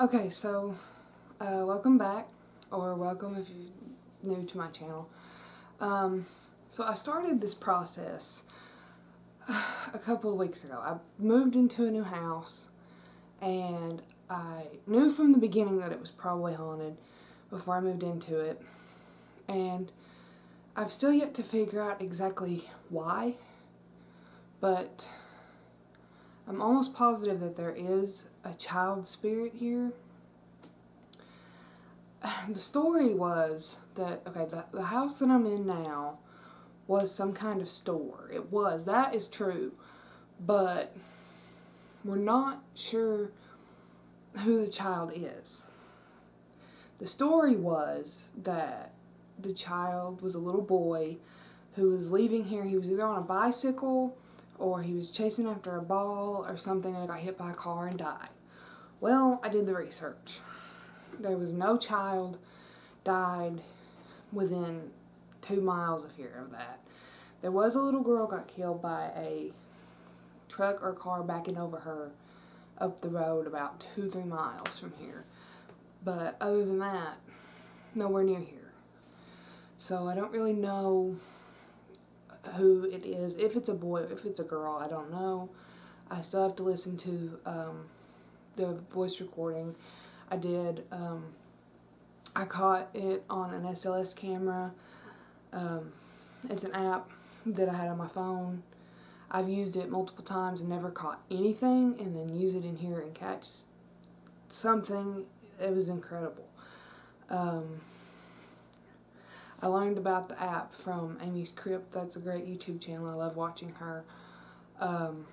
Okay, so welcome back, or welcome if you're new to my channel. So I started this process a couple of weeks ago. I moved into a new house, and I knew from the beginning that it was probably haunted before I moved into it. And I've still yet to figure out exactly why, but I'm almost positive that there is a child spirit here. The story was that, okay, the house that I'm in now was some kind of store. It was. That is true. But we're not sure who the child is. The story was that the child was a little boy who was leaving here. He was either on a bicycle or he was chasing after a ball or something and got hit by a car and died. Well, I did the research. There was no child died within 2 miles of here of that. There was a little girl got killed by a truck or car backing over her up the road about 2-3 miles from here. But other than that, nowhere near here. So I don't really know who it is. If it's a boy, if it's a girl, I don't know. I still have to listen to the voice recording. I did. I caught it on an SLS camera. It's an app that I had on my phone. I've used it multiple times and never caught anything, and then use it in here and catch something. It was incredible. I learned about the app from Amy's Crypt. That's a great YouTube channel. I love watching her. And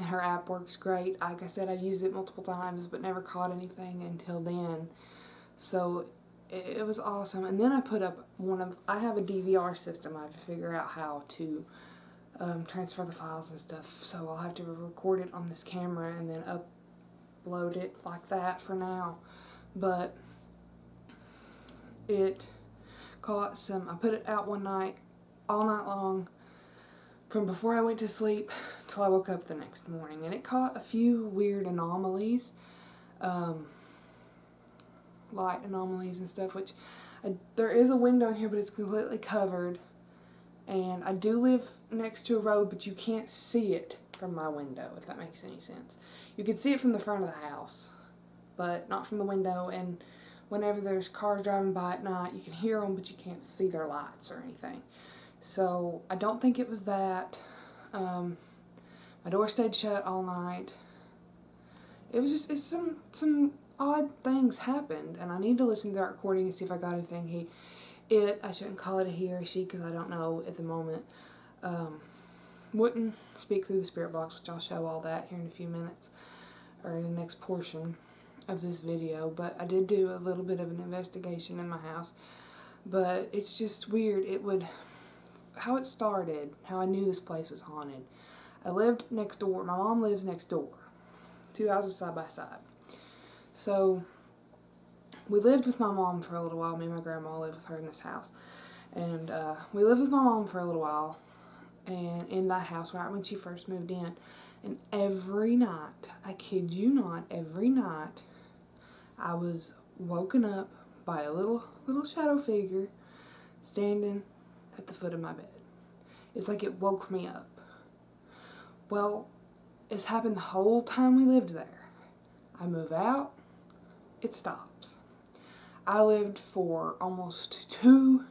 her app works great. Like I said, I've used it multiple times but never caught anything until then. So it was awesome. And then I put up I have a DVR system. I have to figure out how to transfer the files and stuff. So I'll have to record it on this camera and then upload it like that for now. But it caught I put it out one night, all night long, from before I went to sleep till I woke up the next morning. And it caught a few weird anomalies. Light anomalies and stuff, which there is a window in here, but it's completely covered. And I do live next to a road, but you can't see it from my window, if that makes any sense. You can see it from the front of the house, but not from the window. And whenever there's cars driving by at night, you can hear them, but you can't see their lights or anything. So I don't think it was that. My door stayed shut all night. It was just, it's some odd things happened, and I need to listen to that recording and see if I got anything. I shouldn't call it a he or she because I don't know at the moment, wouldn't speak through the spirit box, which I'll show all that here in a few minutes, or in the next portion of this video. But I did do a little bit of an investigation in my house, but it's just weird. How it started, how I knew this place was haunted. I lived next door. My mom lives next door, 2 houses side by side. So we lived with my mom for a little while. Me and my grandma lived with her in this house. And we lived with my mom for a little while, and in that house right when she first moved in. And every night, I kid you not, every night I was woken up by a little shadow figure standing at the foot of my bed. It's like it woke me up. Well, it's happened the whole time we lived there. I move out, it stops. I lived for almost 2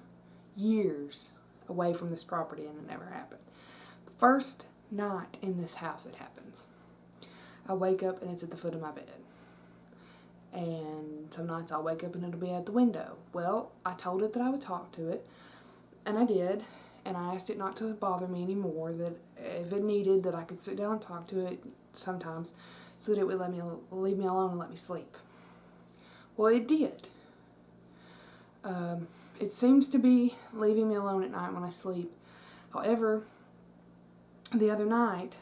years away from this property and it never happened. First night in this house it happens. I wake up and it's at the foot of my bed. And some nights I'll wake up and it'll be at the window. Well, I told it that I would talk to it, and I did. And I asked it not to bother me anymore, that if it needed, that I could sit down and talk to it sometimes so that it would leave me alone and let me sleep. Well, it did. It seems to be leaving me alone at night when I sleep. However, the other night,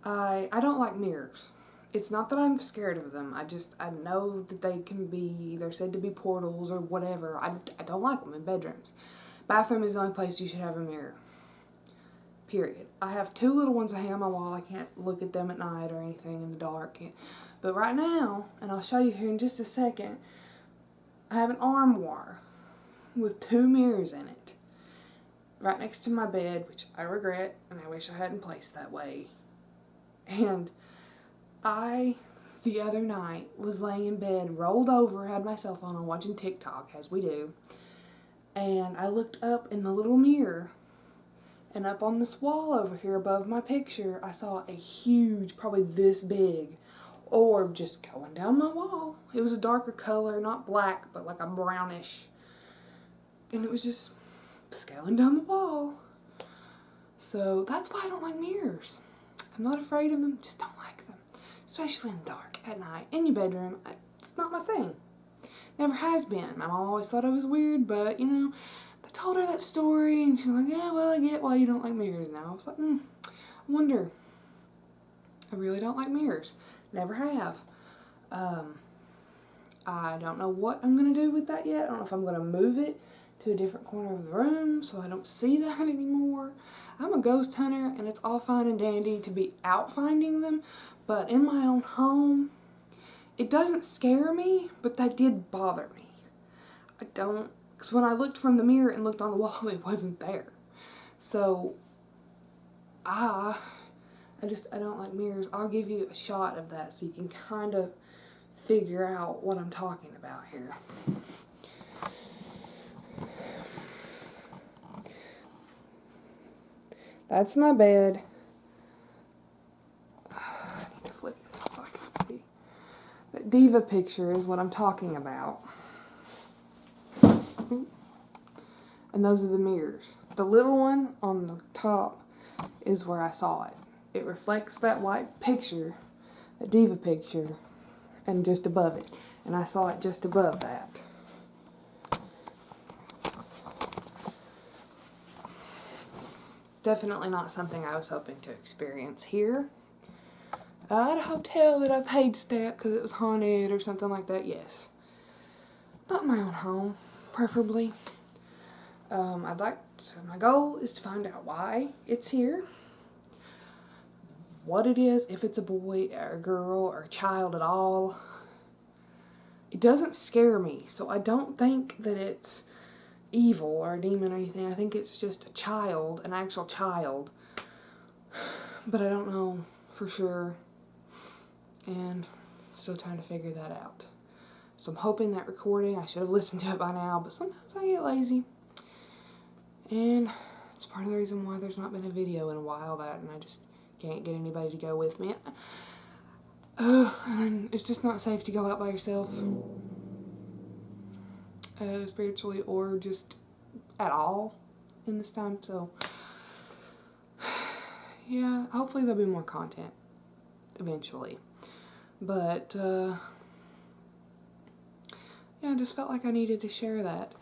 I don't like mirrors. It's not that I'm scared of them. I know that they're said to be portals or whatever. I don't like them in bedrooms. Bathroom is the only place you should have a mirror. period. I have 2 little ones that hang on my wall. I can't look at them at night or anything in the dark. But right now, and I'll show you here in just a second, I have an armoire with 2 mirrors in it right next to my bed, which I regret and I wish I hadn't placed that way. And the other night, was laying in bed, rolled over, had my cell phone on, watching TikTok, as we do, and I looked up in the little mirror, and up on this wall over here above my picture, I saw a huge, probably this big, orb just going down my wall. It was a darker color, not black, but like a brownish, and it was just scaling down the wall. So that's why I don't like mirrors. I'm not afraid of them, just don't like them. Especially in the dark, at night, in your bedroom. It's not my thing. Never has been. My mom always thought I was weird, but, you know, I told her that story, and she's like, yeah, well, I get why you don't like mirrors now. I was like, I wonder. I really don't like mirrors. Never have. I don't know what I'm going to do with that yet. I don't know if I'm going to move it to a different corner of the room so I don't see that anymore. I'm a ghost hunter, and it's all fine and dandy to be out finding them, but in my own home, it doesn't scare me, but that did bother me. I don't, because when I looked from the mirror and looked on the wall, it wasn't there. So, I don't like mirrors. I'll give you a shot of that so you can kind of figure out what I'm talking about here. That's my bed. I need to flip this so I can see. That diva picture is what I'm talking about. And those are the mirrors. The little one on the top is where I saw it. It reflects that white picture, the diva picture, and just above it. And I saw it just above that. Definitely not something I was hoping to experience here. At a hotel that I paid to stay at because it was haunted or something like that, yes. Not my own home, preferably. My goal is to find out why it's here, what it is, if it's a boy or a girl or a child at all. It doesn't scare me, so I don't think that it's evil or a demon or anything. I think it's just a child, an actual child, but I don't know for sure, and still trying to figure that out. So I'm hoping that recording, I should have listened to it by now, but sometimes I get lazy, and it's part of the reason why there's not been a video in a while, and I just can't get anybody to go with me. And it's just not safe to go out by yourself. Spiritually or just at all in this time, so yeah, hopefully there'll be more content eventually, but yeah, I just felt like I needed to share that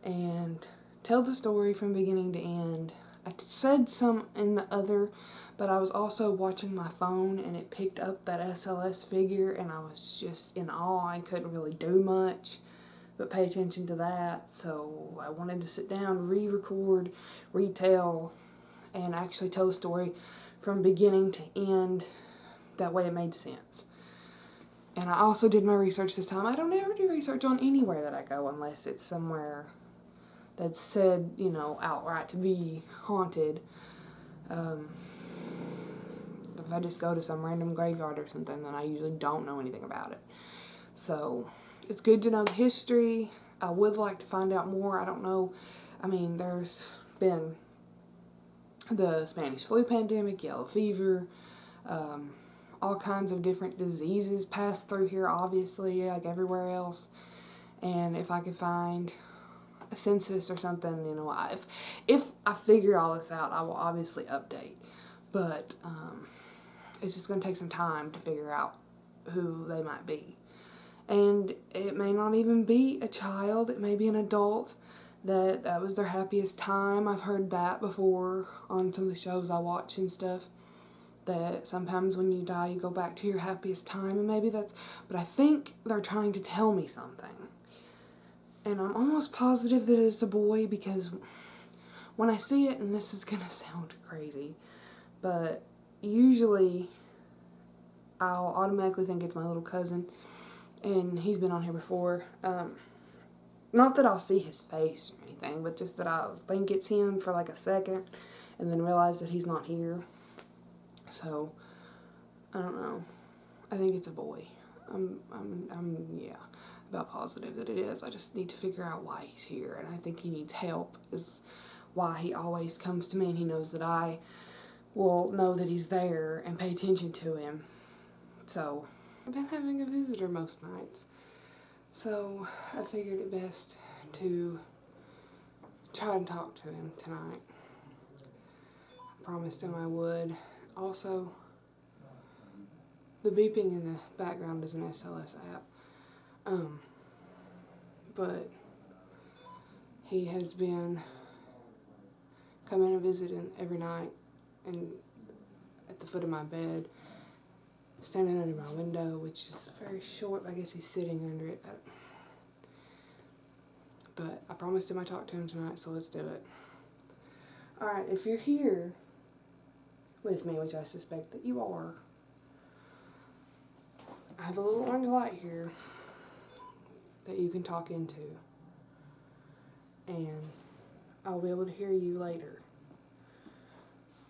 and tell the story from beginning to end. I said some in the other, but I was also watching my phone and it picked up that SLS figure and I was just in awe. I couldn't really do much but pay attention to that, so I wanted to sit down, re-record, retell, and actually tell the story from beginning to end. That way it made sense. And I also did my research this time. I don't ever do research on anywhere that I go unless it's somewhere that's said, you know, outright to be haunted. If I just go to some random graveyard or something, then I usually don't know anything about it. So it's good to know the history. I would like to find out more. I don't know. I mean, there's been the Spanish flu pandemic, yellow fever, all kinds of different diseases passed through here, obviously, like everywhere else. And if I could find a census or something, you know, if I figure all this out, I will obviously update. But it's just going to take some time to figure out who they might be. And it may not even be a child, it may be an adult that was their happiest time. I've heard that before on some of the shows I watch and stuff, that sometimes when you die you go back to your happiest time, and maybe that's, but I think they're trying to tell me something. And I'm almost positive that it's a boy because when I see it, and this is going to sound crazy, but usually I'll automatically think it's my little cousin, and he's been on here before. Not that I'll see his face or anything, but just that I'll think it's him for like a second, and then realize that he's not here. So, I don't know. I think it's a boy. Yeah, about positive that it is. I just need to figure out why he's here, and I think he needs help, is why he always comes to me, and he knows that I will know that he's there and pay attention to him. So, I've been having a visitor most nights, so I figured it best to try and talk to him tonight. I promised him I would. Also, the beeping in the background is an SLS app. But he has been coming and visiting every night and at the foot of my bed, standing under my window, which is very short. I guess he's sitting under it. But I promised him I'd talk to him tonight, so let's do it. Alright, if you're here with me, which I suspect that you are, I have a little orange light here that you can talk into, and I'll be able to hear you later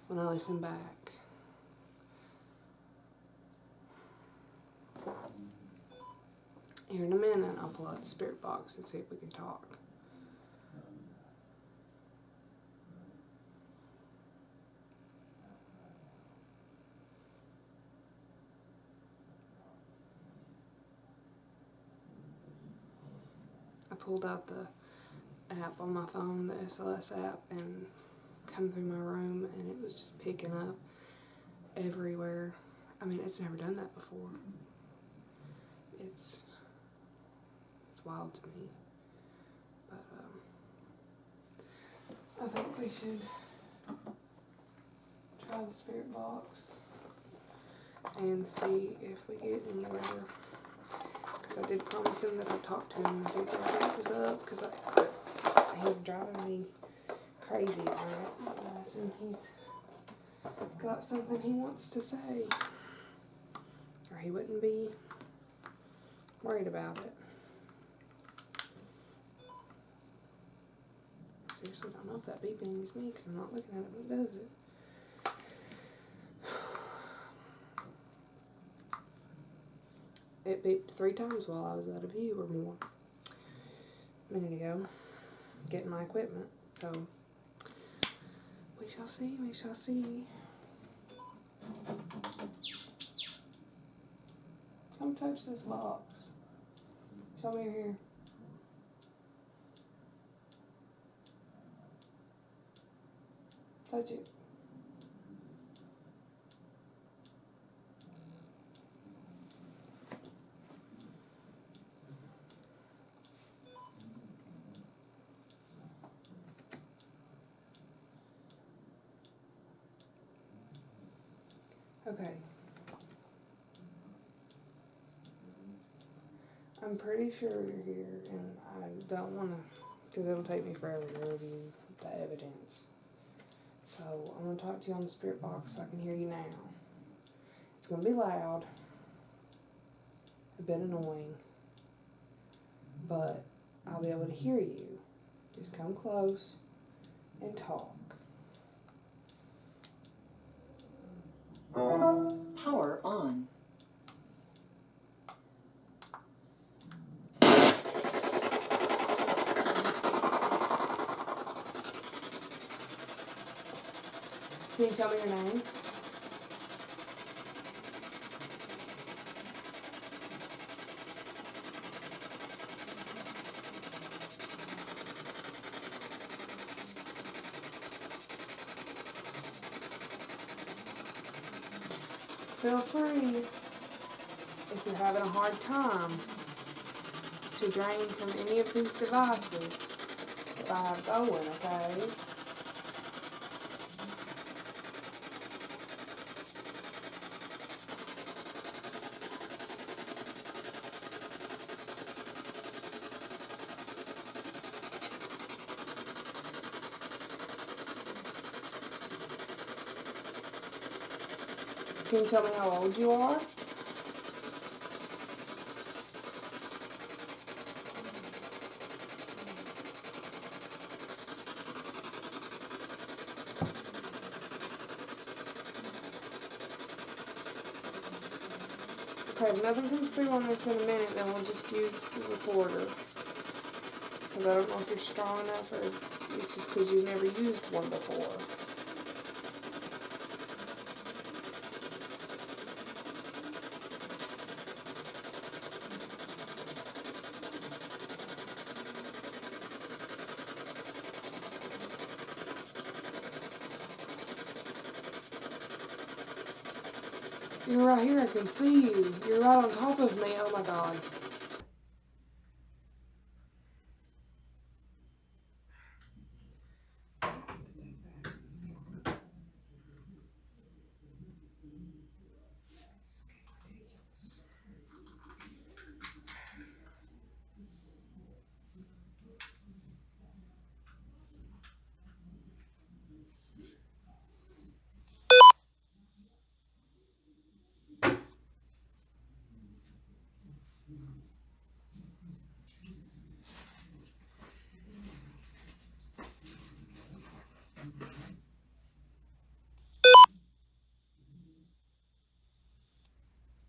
when I listen back. Here in a minute, I'll pull out the spirit box and see if we can talk. I pulled out the app on my phone, the SLS app, and come through my room, and it was just picking up everywhere. I mean, it's never done that before. It's wild to me. But I think we should try the spirit box and see if we get anywhere. Because I did promise him that I'd talk to him and figure what was up, because he's driving me crazy at night. I assume he's got something he wants to say, or he wouldn't be worried about it. I seriously don't know if that beeping is me, because I'm not looking at it when it does it. It beeped 3 times while I was out of view or more a minute ago, getting my equipment. So, we shall see, we shall see. Come touch this box. Show me your hair. Touch it. Okay. I'm pretty sure you're here, and I don't want to, because it'll take me forever to review the evidence. So I'm going to talk to you on the spirit box so I can hear you now. It's going to be loud, a bit annoying, but I'll be able to hear you. Just come close and talk. Power on. Can you tell me your name? Feel free, if you're having a hard time, to drain from any of these devices that I have going, okay? Can you tell me how old you are? Okay, if nothing comes through on this in a minute, then we'll just use the recorder. Because I don't know if you're strong enough or it's just because you've never used one before. You're right here, I can see you. You're right on top of me, oh my god.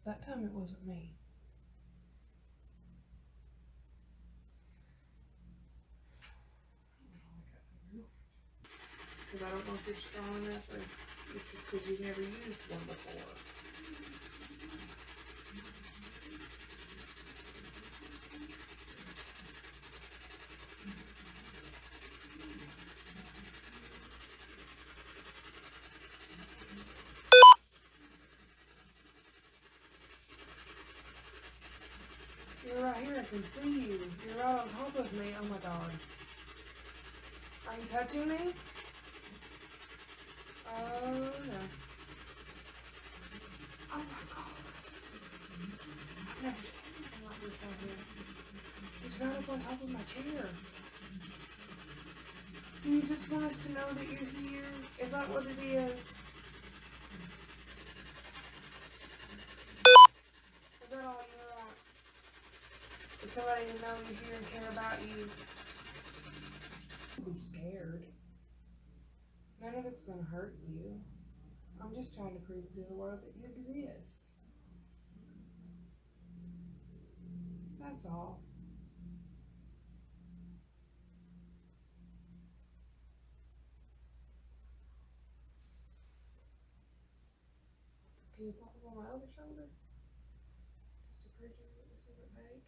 That time it wasn't me. Because I don't know if you're strong enough or it's just because you've never used one before. You're right here, I can see you. You're right on top of me, oh my god. Are you touching me? Oh no. Oh my god. I've never seen anything like this out here. It's right up on top of my chair. Do you just want us to know that you're here? Is that what it is? Is that all you want? Is somebody to know you're here and care about you? Be scared. None of it's gonna hurt you. I'm just trying to prove to the world that you exist. That's all. Can you pop up on my other shoulder? Just to prove to you that this isn't fake?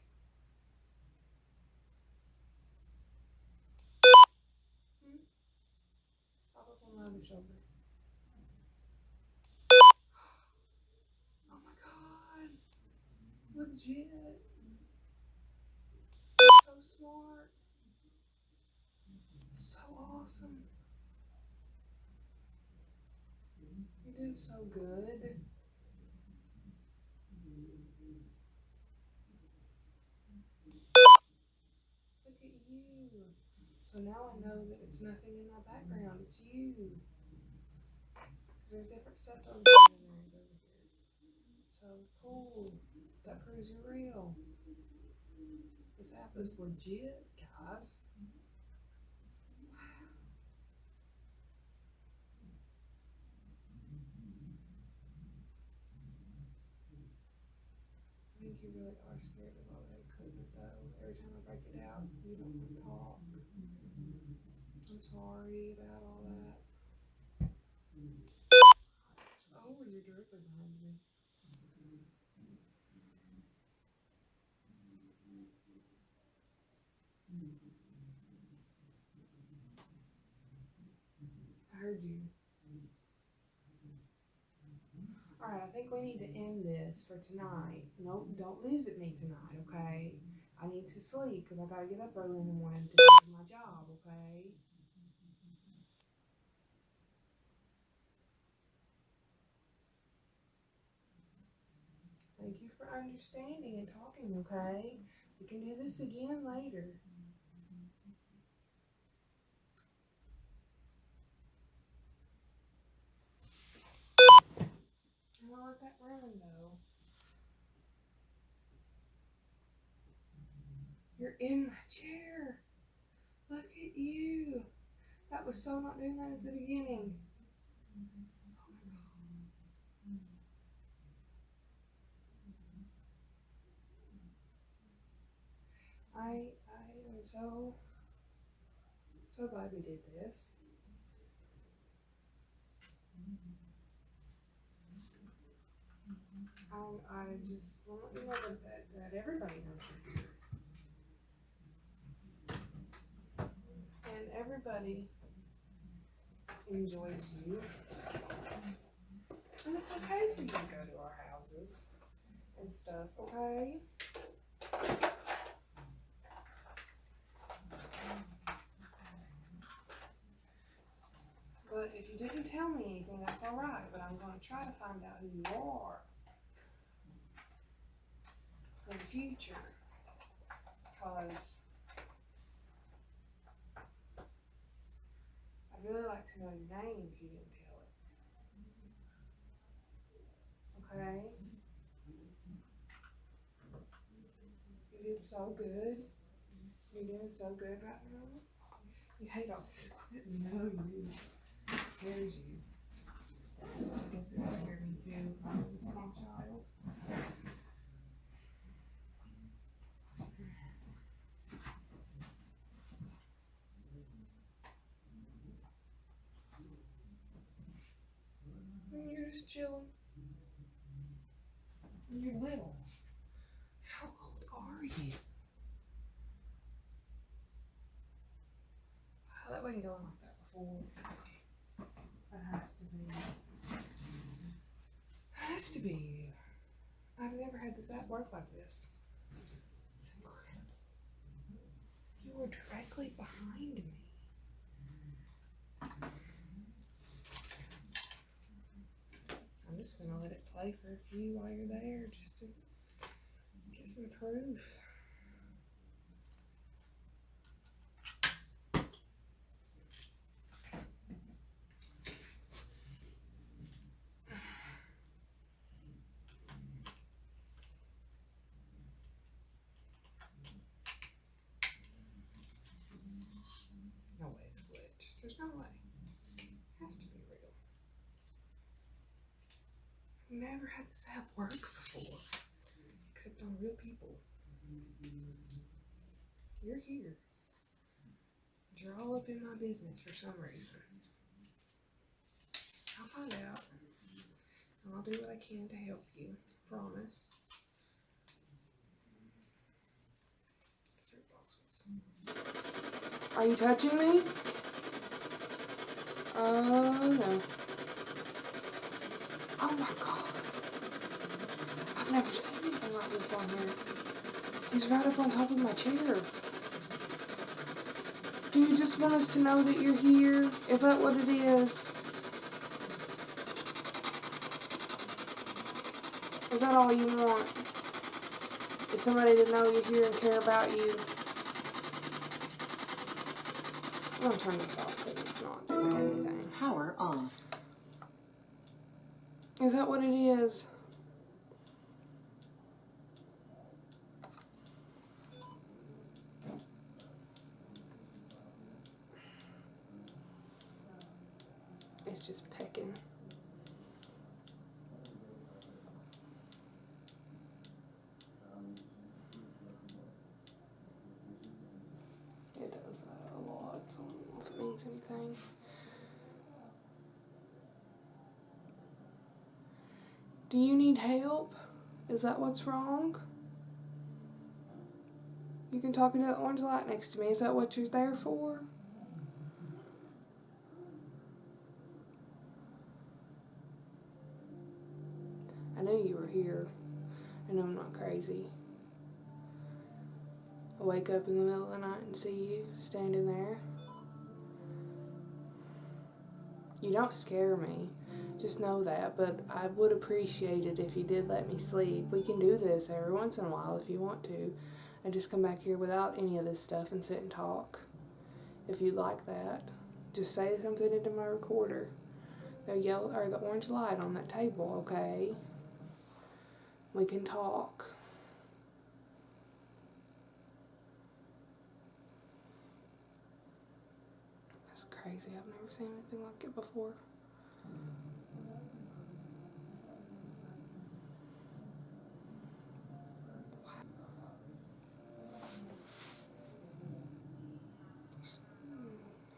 Pop up on my other shoulder. Oh my god. Legit. So smart. So awesome. You did so good. Look at you. So now I know that it's nothing in my background. It's you. Because there's different stuff over here than there is over here. So cool. That proves you're real. This app is legit, guys. I think you really are scared of all that equipment, though. Every time I break it out, you don't want to talk. I'm sorry about all that. Oh, you're directly behind me. I heard you. Alright, I think we need to end this for tonight. Nope, don't visit me tonight, okay? I need to sleep because I gotta get up early in the morning to do my job, okay? Thank you for understanding and talking, okay? We can do this again later. Well, that room though. You're in my chair. Look at you. That was so not doing that at the beginning. Oh my God. I am so glad we did this. I just want you to know that everybody knows you're here. And everybody enjoys you. And it's okay for you to go to our houses and stuff, okay? But if you didn't tell me anything, that's alright. But I'm going to try to find out who you are for the future. Because I'd really like to know your name if you didn't tell it. Okay? You did so good. You're doing so good right now. You hate all this. No, you do. It scares you. I guess it scared me too when I was a small child. And you're just chilling. And you're little. How old are you? Oh, that wasn't going like that before. That has to be. Has to be you. I've never had this app work like this. It's incredible. You were directly behind me. I'm just gonna let it play for a few while you're there, just to get some proof. No way it's glitch. There's no way. It has to be real. I've never had this app work before, except on real people. You're here. But you're all up in my business for some reason. I'll find out. And I'll do what I can to help you. Promise. Are you touching me? No. Oh my God. I've never seen anything like this on here. He's right up on top of my chair. Do you just want us to know that you're here? Is that what it is? Is that all you want? Is somebody to know you're here and care about you? I'm gonna turn this off because it's not doing anything. Power off. Is that what it is? It's just pecking. It does that a lot, so I don't know if it means anything. Do you need help? Is that what's wrong? You can talk into the orange light next to me. Is that what you're there for? I knew you were here. I know I'm not crazy. I wake up in the middle of the night and see you standing there. You don't scare me. Just know that, but I would appreciate it if you did let me sleep. We can do this every once in a while if you want to. And just come back here without any of this stuff and sit and talk. If you'd like that. Just say something into my recorder. The yellow or the orange light on that table, okay? We can talk. That's crazy. I've never seen anything like it before.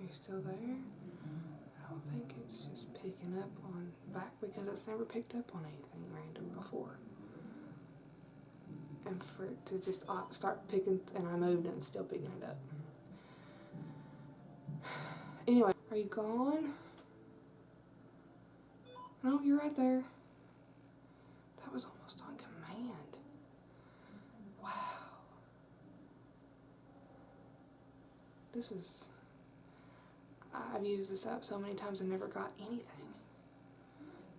Are you still there? I don't think it's just picking up on back because it's never picked up on anything random before. And for it to just start picking, and I moved and it's still picking it up. Anyway, are you gone? No, you're right there. That was almost on command. Wow. This is... I've used this app so many times and never got anything.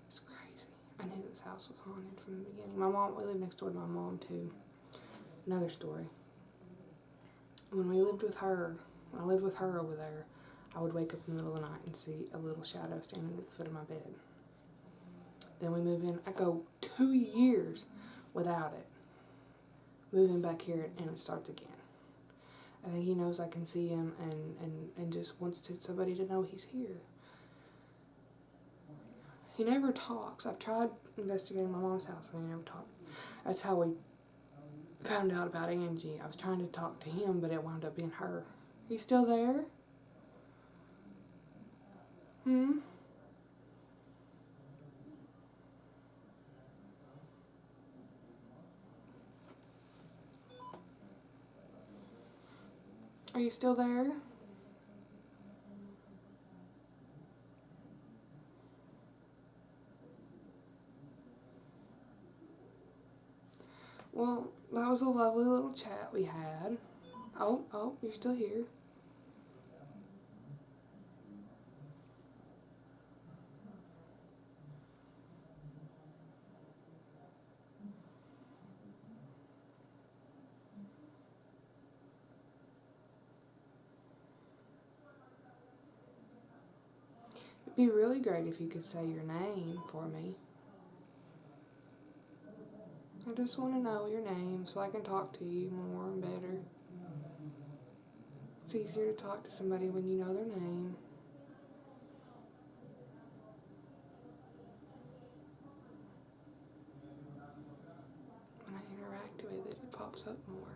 It's crazy. I knew this house was haunted from the beginning. My mom, we lived next door to my mom too. Another story. When I lived with her over there, I would wake up in the middle of the night and see a little shadow standing at the foot of my bed. Then we move in. I go 2 years without it. Moving back here and it starts again. I think he knows I can see him and just wants somebody to know he's here. He never talks. I've tried investigating my mom's house and he never talked. That's how we found out about Angie. I was trying to talk to him, but it wound up being her. You still there? Are you still there? Well, that was a lovely little chat we had. Oh, you're still here. It'd be really great if you could say your name for me. I just want to know your name so I can talk to you more and better. It's easier to talk to somebody when you know their name. When I interact with it, it pops up more.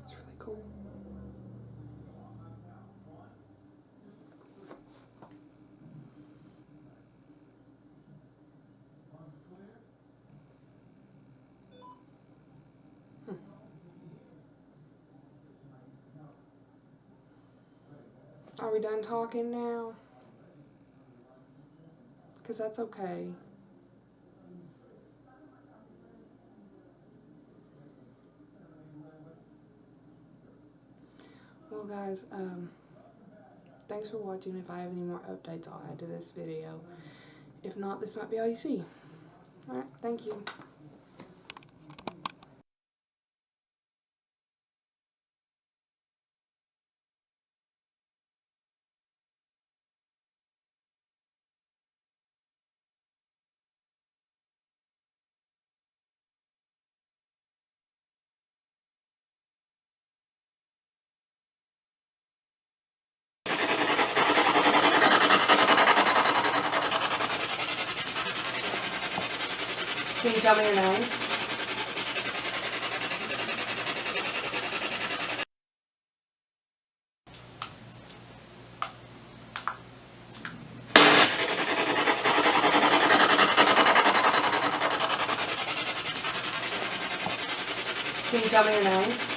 It's really cool. Are we done talking now? Because that's okay. Well guys, thanks for watching. If I have any more updates, I'll add to this video. If not, this might be all you see. Alright, thank you. Can you tell me your name? Can you tell me your name?